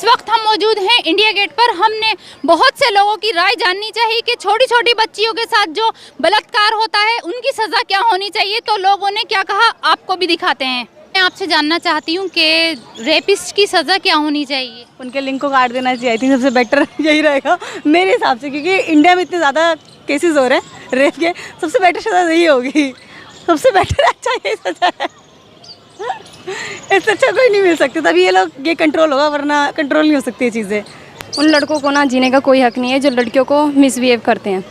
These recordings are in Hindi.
इस वक्त हम मौजूद हैं इंडिया गेट पर। हमने बहुत से लोगों की राय जाननी चाहिए कि छोटी छोटी बच्चियों के साथ जो बलात्कार होता है उनकी सज़ा क्या होनी चाहिए। तो लोगों ने क्या कहा आपको भी दिखाते हैं। मैं आपसे जानना चाहती हूँ कि रेपिस्ट की सज़ा क्या होनी चाहिए। उनके लिंक को काट देना चाहिए। आई थिंक सबसे बेटर यही रहेगा मेरे हिसाब से, क्योंकि इंडिया में इतने ज़्यादा केसेस हो रहे हैं रेप के। सबसे बेटर सज़ा यही होगी, सबसे बेटर अच्छा यही सज़ा है। इससे अच्छा कोई नहीं मिल सकता, तभी ये कंट्रोल होगा, वरना कंट्रोल नहीं हो सकती ये चीज़ें। उन लड़कों को ना जीने का कोई हक नहीं है जो लड़कियों को मिसबिहेव करते हैं,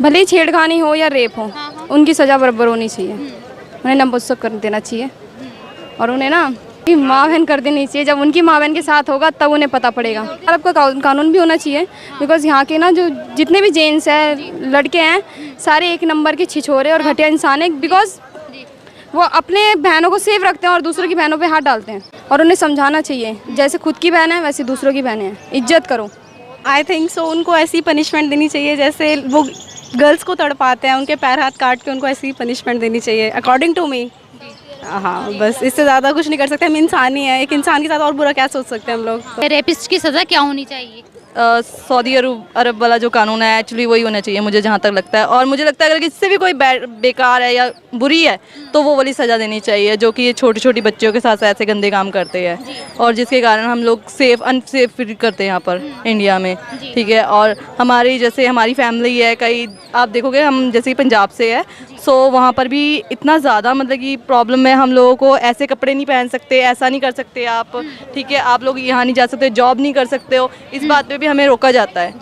भले ही छेड़खानी हो या रेप हो। उनकी सज़ा बराबर होनी चाहिए। उन्हें नपुंसक कर देना चाहिए और उन्हें ना माँ बहन कर देनी चाहिए। जब उनकी माँ बहन के साथ होगा तब उन्हें पता पड़ेगा। और आपका कानून भी होना चाहिए, बिकॉज यहाँ के ना जो जितने भी जेंट्स हैं लड़के हैं सारे एक नंबर के छिछोरे और घटिया इंसान हैं। बिकॉज वो अपने बहनों को सेफ रखते हैं और दूसरों की बहनों पे हाथ डालते हैं। और उन्हें समझाना चाहिए जैसे खुद की बहन है वैसे दूसरों की बहनें हैं, इज्जत करो। आई थिंक सो उनको ऐसी पनिशमेंट देनी चाहिए जैसे वो गर्ल्स को तड़पाते हैं, उनके पैर हाथ काट के उनको ऐसी पनिशमेंट देनी चाहिए अकॉर्डिंग टू मी। हाँ, बस इससे ज़्यादा कुछ नहीं कर सकते। हम इंसान ही हैं, एक इंसान के साथ और बुरा क्या सोच सकते हैं हम लोग। रेपिस्ट की सज़ा क्या होनी चाहिए। सऊदी अरब वाला जो कानून है एक्चुअली वही होना चाहिए मुझे जहाँ तक लगता है। और मुझे लगता है अगर इससे भी कोई बेकार है या बुरी है तो वो वाली सज़ा देनी चाहिए जो कि ये छोटी छोटी बच्चियों के साथ ऐसे गंदे काम करते हैं और जिसके कारण हम लोग अनसेफ फील करते हैं यहाँ पर इंडिया में। ठीक है, और हमारी फैमिली है, कई आप देखोगे हम जैसे पंजाब से है, सो वहाँ पर भी इतना ज़्यादा मतलब कि प्रॉब्लम है। हम लोगों को ऐसे कपड़े नहीं पहन सकते, ऐसा नहीं कर सकते आप। ठीक है, आप लोग यहाँ नहीं जा सकते, जॉब नहीं कर सकते हो। इस बात पे भी हमें रोका जाता है,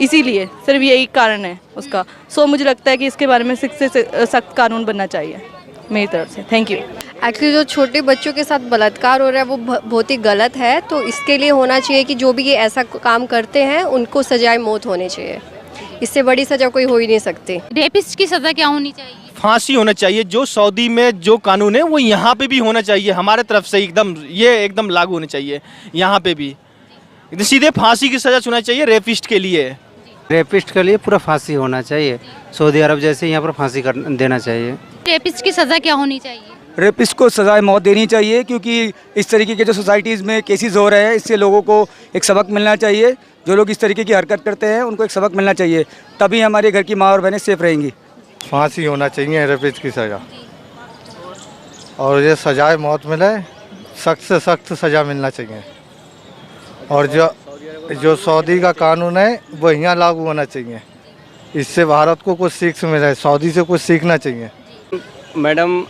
इसीलिए सिर्फ यही कारण है उसका। सो मुझे लगता है कि इसके बारे में सख्त से सख्त कानून बनना चाहिए मेरी तरफ से। Thank you. एक्चुअली जो छोटे बच्चों के साथ बलात्कार हो रहा है वो बहुत ही गलत है। तो इसके लिए होना चाहिए कि जो भी ये ऐसा काम करते हैं उनको सजाए मौत होनी चाहिए। इससे बड़ी सज़ा कोई हो ही नहीं सकती। रेपिस्ट की सज़ा क्या होनी चाहिए। फांसी होना चाहिए। जो सऊदी में जो कानून है वो यहाँ पे भी होना चाहिए। हमारे तरफ से एकदम लागू होना चाहिए यहाँ पे भी। सीधे फांसी की सज़ा सुनना चाहिए रेपिस्ट के लिए। रेपिस्ट के लिए पूरा फांसी होना चाहिए, सऊदी अरब जैसे यहाँ पर फांसी कर देना चाहिए। रेपिस्ट की सज़ा क्या होनी चाहिए। रेपिस्ट को सजाए मौत देनी चाहिए, क्योंकि इस तरीके के जो सोसाइटीज़ में केसेस हो रहे हैं इससे लोगों को एक सबक मिलना चाहिए। जो लोग इस तरीके की हरकत करते हैं उनको एक सबक मिलना चाहिए, तभी हमारे घर की माँ और बहनें सेफ रहेंगी। फांसी होना चाहिए रेपिस्ट की सज़ा, और ये सजाए मौत मिले, सख्त से सख्त सज़ा मिलना चाहिए। और जो सऊदी का कानून है वो यहाँ लागू होना चाहिए। इससे भारत को कुछ सीख मिले, सऊदी से कुछ सीखना चाहिए। मैडम,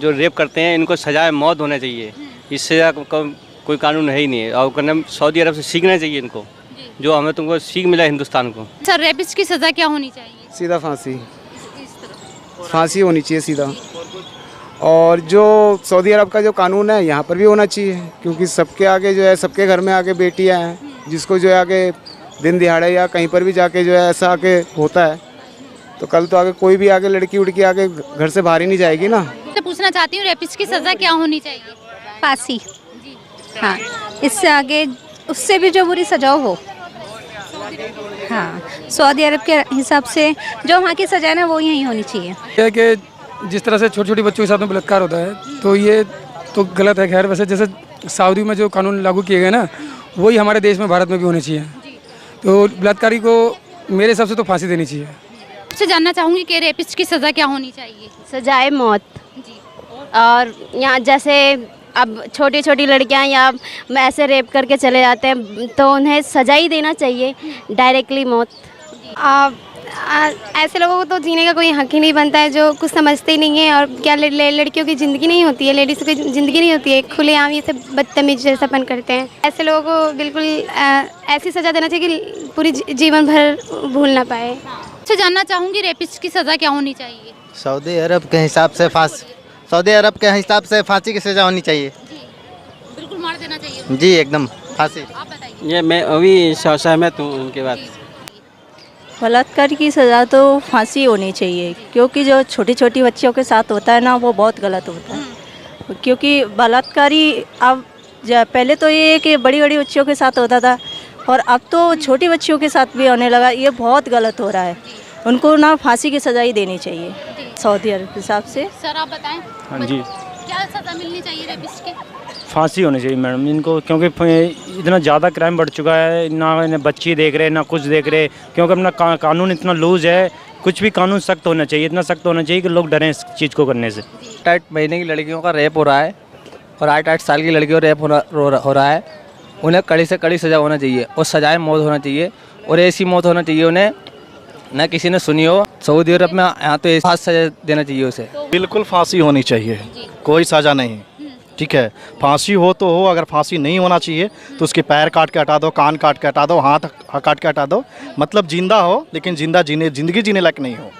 जो रेप करते हैं इनको सजाए मौत होना चाहिए। इससे कोई कानून है ही नहीं है और सऊदी अरब से सीखना चाहिए इनको, जो हमें तुमको सीख मिला हिंदुस्तान को। सर, रेपिस्ट की सज़ा क्या होनी चाहिए। सीधा फांसी होनी चाहिए सीधा। और जो सऊदी अरब का जो कानून है यहाँ पर भी होना चाहिए, क्योंकि सबके आगे जो है, सबके घर में आगे बेटियाँ हैं, जिसको जो है आगे दिन दिहाड़े या कहीं पर भी जाके जो है ऐसा आगे होता है तो कल तो आगे कोई भी आगे लड़की उड़की आगे घर से बाहर ही नहीं जाएगी ना। मैं पूछना चाहती हूँ रेपिस्ट की सज़ा क्या होनी चाहिए। फांसी। हाँ, इससे आगे उससे भी जो बुरी सजा हो। हाँ, सऊदी अरब के हिसाब से जो वहाँ की सजा है ना वो यही होनी चाहिए। क्या कि जिस तरह से छोटे छोटे बच्चों के साथ में बलात्कार होता है तो ये तो गलत है। खैर, वैसे जैसे सऊदी में जो कानून लागू किए गए ना वही हमारे देश में भारत में भी होने चाहिए। तो बलात्कारी को मेरे हिसाब से तो फांसी देनी चाहिए। आपसे जानना चाहूँगी कि रेपिस्ट की सज़ा क्या होनी चाहिए। सजाए मौत। और यहाँ जैसे अब छोटी छोटी लड़कियाँ या ऐसे रेप करके चले जाते हैं तो उन्हें सजा ही देना चाहिए, डायरेक्टली मौत। ऐसे लोगों को तो जीने का कोई हक ही नहीं बनता है जो कुछ समझते ही नहीं है। और क्या लड़कियों की ज़िंदगी नहीं होती है, लेडीज़ की ज़िंदगी नहीं होती है, खुलेआम ये सब बदतमीज जैसापन करते हैं। ऐसे लोगों को बिल्कुल ऐसी सज़ा देना चाहिए कि पूरी जीवन भर भूल ना पाए। आपसे जानना चाहूँगी रेपिस्ट की सज़ा क्या होनी चाहिए। सऊदी अरब के हिसाब से फांसी की सज़ा होनी चाहिए। बिल्कुल मार देना चाहिए जी, एकदम फांसी। आप बताइए। ये मैं अभी सहमत हूँ उनके बाद। बलात्कार की सज़ा तो फांसी होनी चाहिए, क्योंकि जो छोटी छोटी बच्चियों के साथ होता है ना वो बहुत गलत होता है। क्योंकि बलात्कारी अब पहले तो ये कि बड़ी बड़ी बच्चियों के साथ होता था और अब तो छोटी बच्चियों के साथ भी होने लगा। ये बहुत गलत हो रहा है। उनको ना फांसी की सज़ा ही देनी चाहिए सऊदी अरब के हिसाब से। सर, आप बताएं। हाँ जी, क्या सजा मिलनी चाहिए रेपिस्ट के? फांसी होनी चाहिए मैडम इनको, क्योंकि इतना ज़्यादा क्राइम बढ़ चुका है, ना इन्हें बच्चे देख रहे ना कुछ देख रहे, क्योंकि अपना कानून इतना लूज है। कुछ भी कानून सख्त होना चाहिए, इतना सख्त होना चाहिए कि लोग डरें इस चीज़ को करने से। 8 महीने की लड़कियों का रेप हो रहा है और 8 साल की लड़कियों का रेप हो रहा है। उन्हें कड़ी से कड़ी सज़ा होना चाहिए और सजाए मौत होना चाहिए, और ऐसी मौत होना चाहिए उन्हें ना किसी ने सुनी हो। सऊदी अरब में यहाँ तो ऐसी सज़ा देना चाहिए उसे। बिल्कुल फांसी होनी चाहिए, कोई सज़ा नहीं। ठीक है, फांसी हो तो हो, अगर फांसी नहीं होना चाहिए तो उसके पैर काट के हटा दो, कान काट के हटा दो, हाथ काट के हटा दो, मतलब जिंदा हो लेकिन जिंदगी जीने लायक नहीं हो,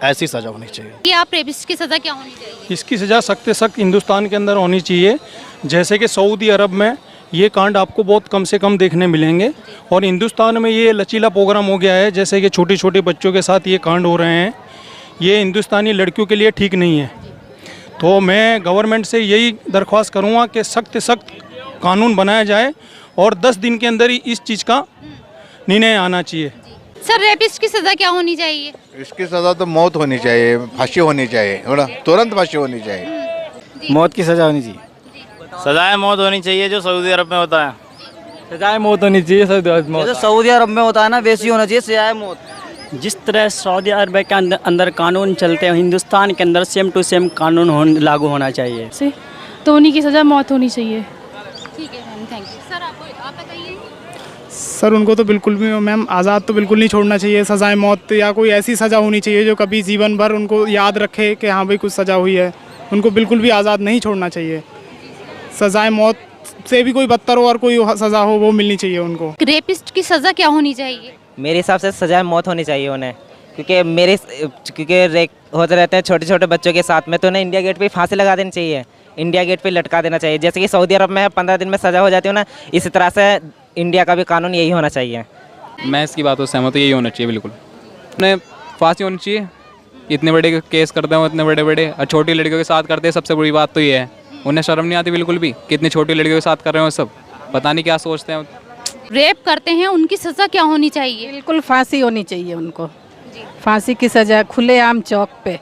ऐसी सज़ा होनी चाहिए। कि आप रेपिस्ट की सज़ा क्या होनी चाहिए? इसकी सज़ा सख्त से सख्त हिंदुस्तान के अंदर होनी चाहिए। जैसे कि सऊदी अरब में ये कांड आपको बहुत कम से कम देखने मिलेंगे, और हिंदुस्तान में ये लचीला प्रोग्राम हो गया है। जैसे कि छोटे छोटे बच्चों के साथ ये कांड हो रहे हैं, ये हिंदुस्तानी लड़कियों के लिए ठीक नहीं है। तो मैं गवर्नमेंट से यही दरख्वास्त करूँगा कि सख्त से सख्त कानून बनाया जाए और 10 दिन के अंदर ही इस चीज़ का निर्णय आना चाहिए। सर रेपिस्ट की सज़ा क्या होनी चाहिए? इसकी सज़ा तो मौत होनी चाहिए, फांसी होनी चाहिए, तुरंत फांसी होनी चाहिए। मौत की सज़ा होनी चाहिए। सजाए मौत होनी चाहिए जो सऊदी अरब में होता है। सजाए मौत होनी चाहिए, सऊदी अरब में होता है ना, वैसी होना चाहिए सजाए मौत। जिस तरह सऊदी अरब के अंदर कानून चलते हैं, हिंदुस्तान के अंदर सेम टू सेम कानून लागू होना चाहिए। तो उन्हीं की सज़ा मौत होनी चाहिए। ठीक है मैम, थैंक यू। सर आप बताइए। सर उनको तो बिल्कुल भी मैम आज़ाद तो बिल्कुल नहीं छोड़ना चाहिए। सज़ाए मौत या कोई ऐसी सज़ा होनी चाहिए जो कभी जीवन भर उनको याद रखे कि हाँ भाई कुछ सज़ा हुई है। उनको बिल्कुल भी आज़ाद नहीं छोड़ना चाहिए। सज़ाए मौत से भी कोई बदतर हो और कोई सज़ा हो वो मिलनी चाहिए उनको। रेपिस्ट की सज़ा क्या होनी चाहिए? मेरे हिसाब से सजाए मौत होनी चाहिए उन्हें, क्योंकि रेप होते रहते हैं छोटे छोटे बच्चों के साथ में, तो उन्हें इंडिया गेट पे फांसी लगा देनी चाहिए, इंडिया गेट पे लटका देना चाहिए। जैसे कि सऊदी अरब में 15 दिन में सज़ा हो जाती है ना, इसी तरह से इंडिया का भी कानून यही होना चाहिए। मैं इसकी बातों से सहमत हूँ, यही होना चाहिए बिल्कुल। उन्हें फांसी होनी चाहिए। इतने बड़े केस करते हैं, इतने बड़े बड़े, और छोटी लड़कियों के साथ करते हैं। सबसे बुरी बात तो ये है, उन्हें शर्म नहीं आती बिल्कुल भी, कितनी छोटी लड़कियों के साथ कर रहे हो सब, पता नहीं क्या सोचते हैं। रेप करते हैं उनकी सज़ा क्या होनी चाहिए? बिल्कुल फांसी होनी चाहिए उनको, फांसी की सज़ा खुलेआम चौक पे,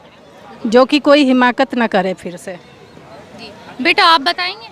जो कि कोई हिमाकत ना करे फिर से। बेटा आप बताएंगे?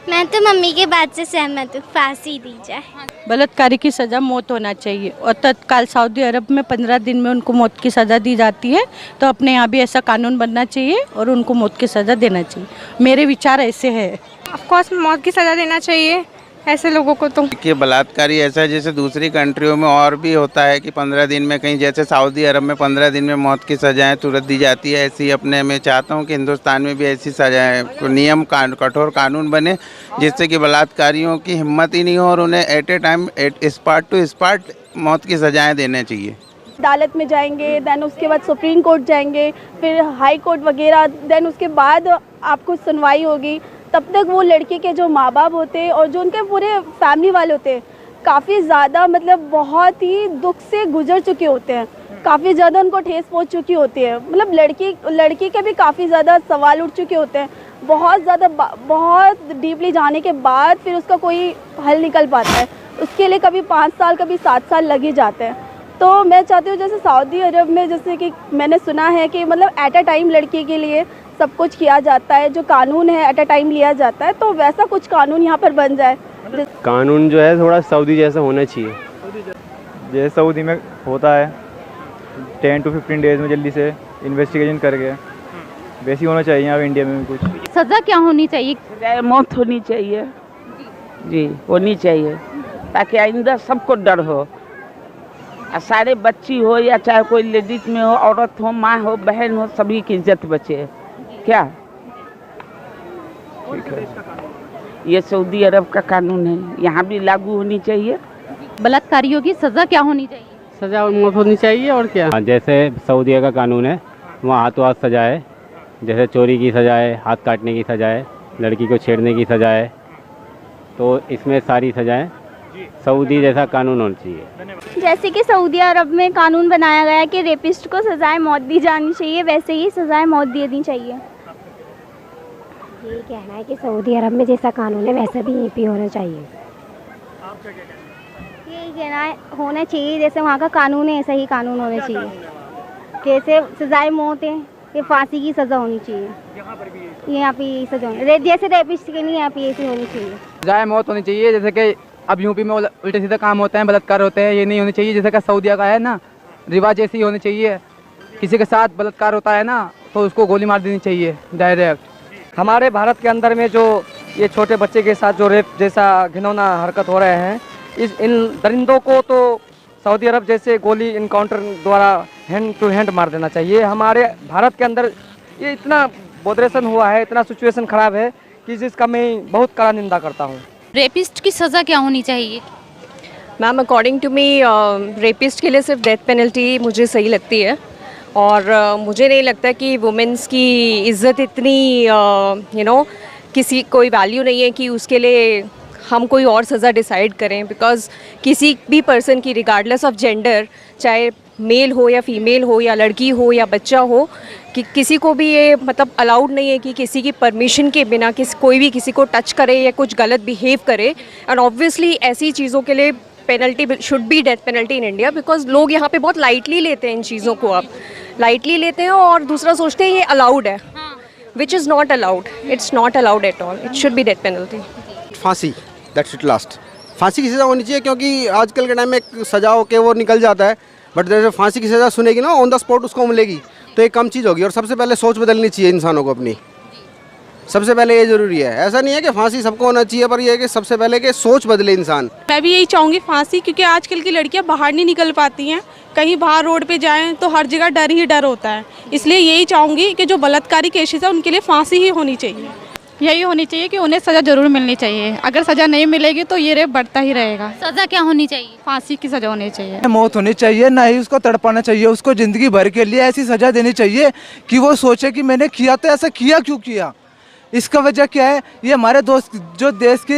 मैं तो मम्मी के बात से सहमत हूँ, फांसी दी जाए। बलात्कारी की सज़ा मौत होना चाहिए, और तत्काल सऊदी अरब में 15 दिन में उनको मौत की सज़ा दी जाती है, तो अपने यहाँ भी ऐसा कानून बनना चाहिए और उनको मौत की सज़ा देना चाहिए। मेरे विचार ऐसे है। ऑफ कोर्स मौत की सज़ा देना चाहिए ऐसे लोगों को। तो कि बलात्कारी ऐसा है जैसे दूसरी कंट्रियों में और भी होता है कि 15 दिन में, कहीं जैसे सऊदी अरब में 15 दिन में मौत की सज़ाएँ तुरंत दी जाती है, ऐसी अपने मैं चाहता हूँ कि हिंदुस्तान में भी ऐसी सज़ाएँ, नियम कठोर कानून बने जिससे कि बलात्कारियों की हिम्मत ही नहीं हो और उन्हें at a time spot to spot मौत की सज़ाएँ देने चाहिए। अदालत में जाएंगे, देन उसके बाद सुप्रीम कोर्ट जाएंगे, फिर हाई कोर्ट वगैरह, देन उसके बाद आपको सुनवाई होगी। तब तक वो लड़के के जो माँ बाप होते हैं और जो उनके पूरे फैमिली वाले होते हैं काफ़ी ज़्यादा मतलब बहुत ही दुख से गुजर चुके होते हैं, काफ़ी ज़्यादा उनको ठेस पहुँच चुकी होती है। मतलब लड़की के भी काफ़ी ज़्यादा सवाल उठ चुके होते हैं, बहुत डीपली जाने के बाद फिर उसका कोई हल निकल पाता है। उसके लिए कभी 5 साल कभी 7 साल लग ही जाते हैं। तो मैं चाहती हूँ जैसे सऊदी अरब में, जैसे कि मैंने सुना है कि मतलब एट अ टाइम लड़की के लिए सब कुछ किया जाता है, जो कानून है एट अ टाइम लिया जाता है, तो वैसा कुछ कानून यहाँ पर बन जाए। कानून जो है थोड़ा सऊदी जैसा होना चाहिए, जैसे सऊदी में होता है 10 to 15 डेज में जल्दी से इन्वेस्टिगेशन करके, वैसे होना चाहिए यहाँ इंडिया में भी। कुछ सज़ा क्या होनी चाहिए? सजाए मौत होनी चाहिए जी, होनी चाहिए, ताकि आइंदा सबको डर हो, और सारे बच्ची हो या चाहे कोई लेडीज में हो, औरत हो, माँ हो, बहन हो, सभी की इज्जत बचे। क्या ठीक है, ये सऊदी अरब का कानून है, यहाँ भी लागू होनी चाहिए। बलात्कारियों की सज़ा क्या होनी चाहिए? सज़ा मौत होनी चाहिए, और क्या। जैसे सऊदी का कानून है वहाँ हाथों हाथ सज़ा है, जैसे चोरी की सज़ा है, हाथ काटने की सज़ा है, लड़की को छेड़ने की सज़ा है, तो इसमें सारी सज़ाएँ सऊदी जैसा कानून होना चाहिए। जैसे कि सऊदी अरब में कानून बनाया गया है कि रेपिस्ट को सजाए मौत दी जानी चाहिए, वैसे ही सजाए मौत दे दी चाहिए। ये कहना है कि सऊदी अरब में जैसा कानून है वैसा भी यहीं पे होना चाहिए। यही कहना है, होना चाहिए जैसे वहाँ का कानून है ऐसा ही कानून होना चाहिए। जैसे सजाए मौत है कि फांसी की सज़ा होनी चाहिए। यहाँ पे यही सज़ा होनी, जैसे रेपिस्ट के लिए यहाँ पे ऐसी होनी चाहिए। सजाए मौत होनी चाहिए। जैसे कि अब यूपी में उल्टे सीधे काम होते हैं, बलात्कार होते हैं, ये नहीं होनी चाहिए। जैसे कि सऊदीया का है ना रिवाज, ऐसी होनी चाहिए। किसी के साथ बलात्कार होता है ना तो उसको गोली मार देनी चाहिए डायरेक्ट। हमारे भारत के अंदर में जो ये छोटे बच्चे के साथ जो रेप जैसा घिनौना हरकत हो रहे हैं, इन दरिंदों को तो सऊदी अरब जैसे गोली इनकाउंटर द्वारा हैंड टू हैंड मार देना चाहिए। हमारे भारत के अंदर ये इतना बॉदरेशन हुआ है, इतना सिचुएशन ख़राब है कि जिसका मैं बहुत कड़ा निंदा करता हूँ। रेपिस्ट की सज़ा क्या होनी चाहिए? Ma'am according to me rapist के लिए सिर्फ डेथ पेनल्टी मुझे सही लगती है। और मुझे नहीं लगता कि वुमेंस की इज़्ज़त इतनी किसी कोई वैल्यू नहीं है कि उसके लिए हम कोई और सज़ा डिसाइड करें। बिकॉज़ किसी भी पर्सन की रिगार्डलेस ऑफ जेंडर, चाहे मेल हो या फीमेल हो या लड़की हो या बच्चा हो, कि किसी को भी ये मतलब अलाउड नहीं है कि किसी की परमिशन के बिना कोई भी किसी को टच करे या कुछ गलत बिहेव करे। एंड ऑब्वियसली ऐसी चीज़ों के लिए penalty should be death penalty in India. Because लोग यहाँ पे बहुत लाइटली लेते हैं इन चीज़ों को, आप लाइटली लेते हैं और दूसरा सोचते हैं ये अलाउड है, which is not allowed. It's not allowed at all. It should be death penalty. फांसी, दैट शुड लास्ट। फांसी की सज़ा होनी चाहिए, क्योंकि आजकल के टाइम में सज़ा होके वो निकल जाता है, बट जैसे फांसी की सज़ा सुनेगी ना ऑन द स्पॉट उसको मिलेगी तो एक कम चीज़ होगी। और सबसे पहले सोच बदलनी चाहिए इंसानों को अपनी, सबसे पहले ये ज़रूरी है। ऐसा नहीं है कि फांसी सबको होना चाहिए, पर ये है कि सबसे पहले कि सोच बदले इंसान। मैं भी यही चाहूँगी फांसी, क्योंकि आजकल की लड़कियां बाहर नहीं निकल पाती हैं, कहीं बाहर रोड पे जाएं तो हर जगह डर ही डर होता है। इसलिए यही चाहूँगी कि जो बलात्कारी केसेस है उनके लिए फांसी ही होनी चाहिए। यही होनी चाहिए कि उन्हें सज़ा ज़रूर मिलनी चाहिए। अगर सज़ा नहीं मिलेगी तो ये रेप बढ़ता ही रहेगा। सज़ा क्या होनी चाहिए? फांसी की सज़ा होनी चाहिए। मौत होनी चाहिए, ना ही उसको तड़पाना चाहिए। उसको ज़िंदगी भर के लिए ऐसी सज़ा देनी चाहिए कि वो सोचे कि मैंने किया तो ऐसा किया क्यों किया। इसका वजह क्या है? ये हमारे दोस्त जो देश के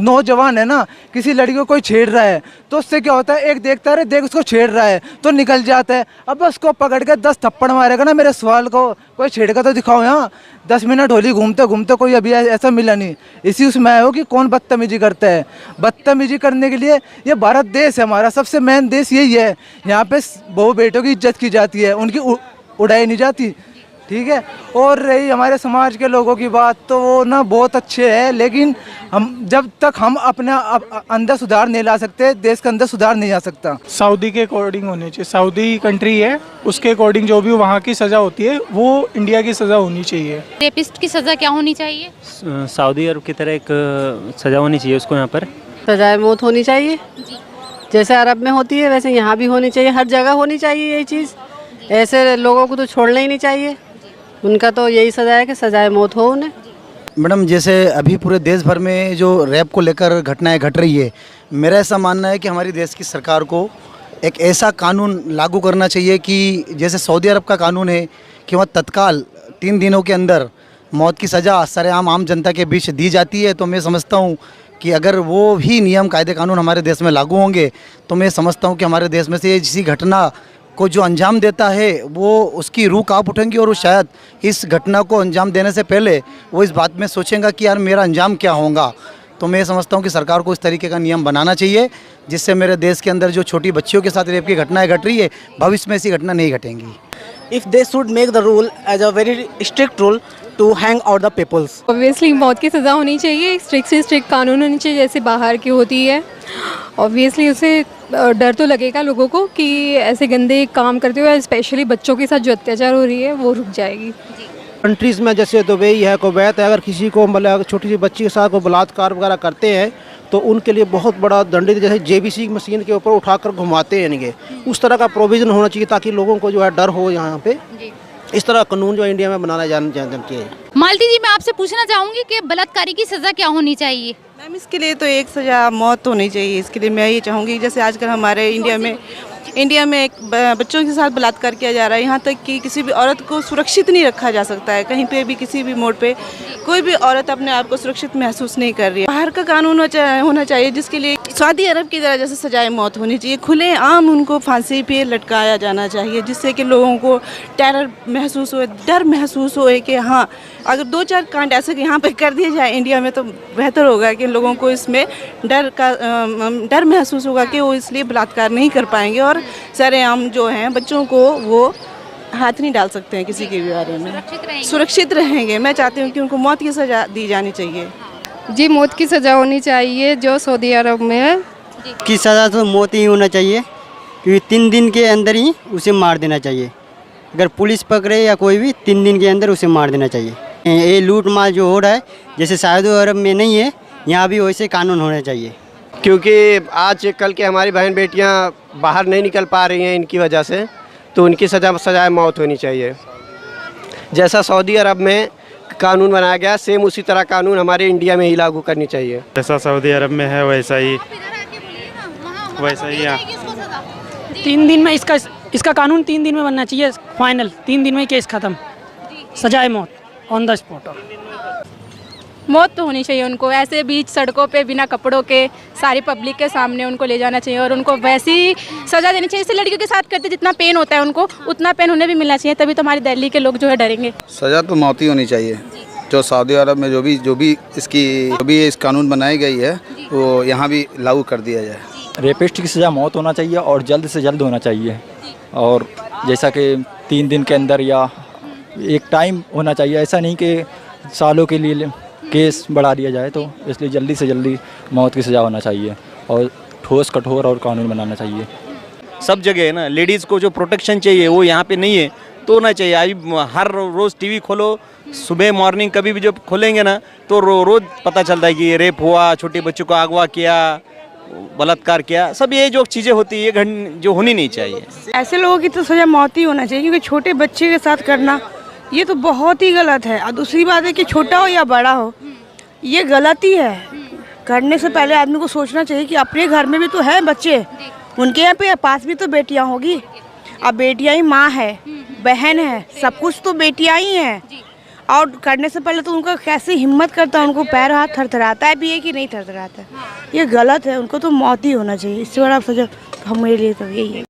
नौजवान है ना, किसी लड़की को कोई छेड़ रहा है तो उससे क्या होता है, एक देखता है देख उसको छेड़ रहा है तो निकल जाता है। अब उसको पकड़ के 10 थप्पड़ मारेगा ना, मेरे सवाल को कोई छेड़ेगा तो दिखाओ यहाँ। 10 मिनट होली घूमते घूमते कोई अभी ऐसा मिला नहीं। इसी उसमें आया हो कि कौन बदतमीजी करता है। बदतमीजी करने के लिए ये भारत देश है हमारा, सबसे मेन देश यही है। यहाँ पे बहू बेटों की इज्जत की जाती है, उनकी उड़ाई नहीं जाती, ठीक है। और रही हमारे समाज के लोगों की बात, तो वो ना बहुत अच्छे हैं, लेकिन हम जब तक हम अपना अंदर सुधार नहीं ला सकते, देश के अंदर सुधार नहीं आ सकता। सऊदी के अकॉर्डिंग होनी चाहिए। सऊदी कंट्री है, उसके अकॉर्डिंग जो भी वहाँ की सज़ा होती है वो इंडिया की सज़ा होनी चाहिए। रेपिस्ट की सज़ा क्या होनी चाहिए? सऊदी अरब की तरह एक सज़ा होनी चाहिए उसको। यहाँ पर सजाए मौत होनी चाहिए, जैसे अरब में होती है वैसे यहाँ भी होनी चाहिए। हर जगह होनी चाहिए ये चीज़। ऐसे लोगों को तो छोड़ना ही नहीं चाहिए। उनका तो यही सज़ा है कि सजाए मौत हो उन्हें। मैडम, जैसे अभी पूरे देश भर में जो रैप को लेकर घटनाएं घट रही है, मेरा ऐसा मानना है कि हमारी देश की सरकार को एक ऐसा कानून लागू करना चाहिए कि जैसे सऊदी अरब का कानून है कि वहाँ तत्काल 3 दिनों के अंदर मौत की सज़ा सरेआम आम जनता के बीच दी जाती है। तो मैं समझता हूँ कि अगर वो ही नियम कायदे कानून हमारे देश में लागू होंगे तो मैं समझता हूँ कि हमारे देश में से किसी घटना को जो अंजाम देता है वो उसकी रूह काँप उठेंगी और वो शायद इस घटना को अंजाम देने से पहले वो इस बात में सोचेगा कि यार मेरा अंजाम क्या होगा। तो मैं समझता हूँ कि सरकार को इस तरीके का नियम बनाना चाहिए जिससे मेरे देश के अंदर जो छोटी बच्चियों के साथ रेप की घटनाएं घट रही है, भविष्य में ऐसी घटना नहीं घटेंगी। If they should make the rule as a very strict rule to hang out the peoples. Obviously मौत की सज़ा होनी चाहिए, स्ट्रिक्ट से स्ट्रिक्ट कानून होनी चाहिए जैसे बाहर की होती है। ऑब्वियसली उसे डर तो लगेगा लोगों को कि ऐसे गंदे काम करते हुए स्पेशली बच्चों के साथ जो अत्याचार हो रही है वो रुक जाएगी। कंट्रीज़ में जैसे दुबई है, कुवैत है, अगर किसी को मतलब छोटी सी बच्ची के साथ को बलात्कार वगैरह करते हैं तो उनके लिए बहुत बड़ा दंडित, जैसे JBC मशीन के ऊपर उठाकर घुमाते हैं इनके, उस तरह का प्रोविज़न होना चाहिए ताकि लोगों को जो है डर हो। यहाँ पे इस तरह कानून जो इंडिया में बनाना जाना चाहिए। मालती जी, मैं आपसे पूछना चाहूँगी कि बलात्कारी की सज़ा क्या होनी चाहिए? मैम, इसके लिए तो एक सज़ा मौत होनी चाहिए। इसके लिए मैं ये चाहूँगी, जैसे आजकल हमारे इंडिया में एक बच्चों के साथ बलात्कार किया जा रहा है। यहाँ तक कि किसी भी औरत को सुरक्षित नहीं रखा जा सकता है। कहीं पे भी किसी भी मोड़ पे कोई भी औरत अपने आप को सुरक्षित महसूस नहीं कर रही है। बाहर का कानून होना चाहिए जिसके लिए सऊदी अरब की तरह जैसे सजाए मौत होनी चाहिए। खुले आम उनको फांसी पे लटकाया जाना चाहिए जिससे कि लोगों को टेरर महसूस हो, डर महसूस हो कि हाँ, अगर 2-4 कांड ऐसे यहाँ पे कर दिए जाए इंडिया में तो बेहतर होगा कि लोगों को इसमें डर महसूस होगा कि वो इसलिए बलात्कार नहीं कर पाएंगे और सरेआम जो हैं बच्चों को वो हाथ नहीं डाल सकते हैं किसी के भी बारे में, सुरक्षित रहेंगे। मैं चाहती हूँ कि उनको मौत की सज़ा दी जानी चाहिए। जी मौत की सज़ा होनी चाहिए जो सऊदी अरब में है। की सज़ा तो मौत ही होना चाहिए, क्योंकि 3 दिन के अंदर ही उसे मार देना चाहिए। अगर पुलिस पकड़े या कोई भी 3 दिन के अंदर उसे मार देना चाहिए। ये लूट मार जो हो रहा है, जैसे सऊदी अरब में नहीं है, यहाँ भी वैसे कानून होना चाहिए। क्योंकि आज कल के हमारी बहन बेटियां बाहर नहीं निकल पा रही हैं इनकी वजह से, तो उनकी सज़ाए मौत होनी चाहिए। जैसा सऊदी अरब में कानून बनाया गया, सेम उसी तरह कानून हमारे इंडिया में ही लागू करनी चाहिए। जैसा सऊदी अरब में है वैसा ही यहाँ 3 दिन में इसका कानून 3 दिन में बनना चाहिए, फाइनल 3 दिन में केस ख़त्म, सजाए मौत ऑन द स्पॉट। मौत तो होनी चाहिए उनको, ऐसे बीच सड़कों पे बिना कपड़ों के सारी पब्लिक के सामने उनको ले जाना चाहिए और उनको वैसी सज़ा देनी चाहिए। इससे लड़कियों के साथ करते जितना पेन होता है उनको, उतना पेन उन्हें भी मिलना चाहिए, तभी तो हमारी दिल्ली के लोग जो है डरेंगे। सज़ा तो मौत ही होनी चाहिए। जो सऊदी अरब में जो भी इस कानून बनाई गई है वो यहाँ भी लागू कर दिया जाए। रेपिस्ट की सज़ा मौत होना चाहिए और जल्द से जल्द होना चाहिए, और जैसा कि 3 दिन के अंदर या एक टाइम होना चाहिए, ऐसा नहीं कि सालों के लिए केस बढ़ा दिया जाए। तो इसलिए जल्दी से जल्दी मौत की सज़ा होना चाहिए और ठोस कठोर और कानून बनाना चाहिए। सब जगह है ना, लेडीज़ को जो प्रोटेक्शन चाहिए वो यहाँ पे नहीं है, तो होना चाहिए। आज हर रोज़ टीवी खोलो, सुबह मॉर्निंग कभी भी जब खोलेंगे ना तो रोज़ पता चलता है कि ये रेप हुआ, छोटे बच्चों को अगवा किया, बलात्कार किया, सब ये जो चीज़ें होती है जो होनी नहीं चाहिए। ऐसे लोगों की तो सज़ा मौत ही होना चाहिए, क्योंकि छोटे बच्चे के साथ करना ये तो बहुत ही गलत है। और दूसरी बात है कि छोटा हो या बड़ा हो, ये गलत ही है। करने से पहले आदमी को सोचना चाहिए कि अपने घर में भी तो है बच्चे, उनके यहाँ पे पास भी तो बेटियाँ होगी। अब बेटियाँ ही माँ है, बहन है, सब कुछ तो बेटियाँ ही हैं। और करने से पहले तो उनका कैसे हिम्मत करता है, उनको पैर हाथ थरथराता है भी है कि नहीं थरथराता है। ये गलत है, उनको तो मौत ही होना चाहिए। इससे बड़ा सजा मेरे लिए तो यही है।